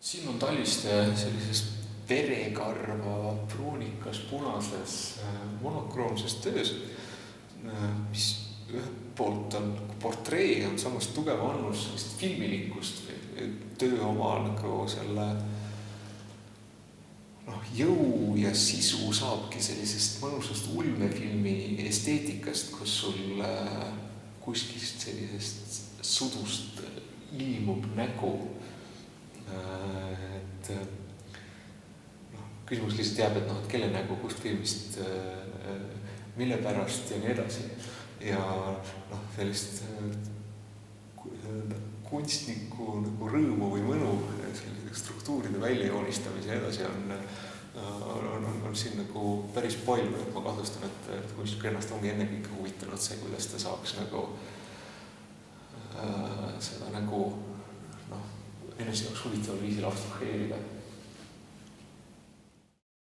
Siin on Talviste sellises verekarva pruunikas punases monokroomses töös, mis ühelt poolt on portree, on samas tugev annus sellist filmilikkust või töö oma nagu selle jõu ja sisu saabki sellisest mõnusast ulmefilmi esteetikast, kus sul kuskist sellisest sudust ilmub nägu. Küsimus lihtsalt jääb, et kelle nägu, kust filmist, mille pärast ja nii edasi. Ja sellist kunstniku nagu rõõmu või mõnu struktuuride väljajoonistamise edasi on siin nagu päris palju, et ma kahtlustan, et kunstnik ennast ongi ennegi ikka huvitanud see, kuidas ta saaks nagu seda nagu enese jaoks huvitaval viisil abstraheerida.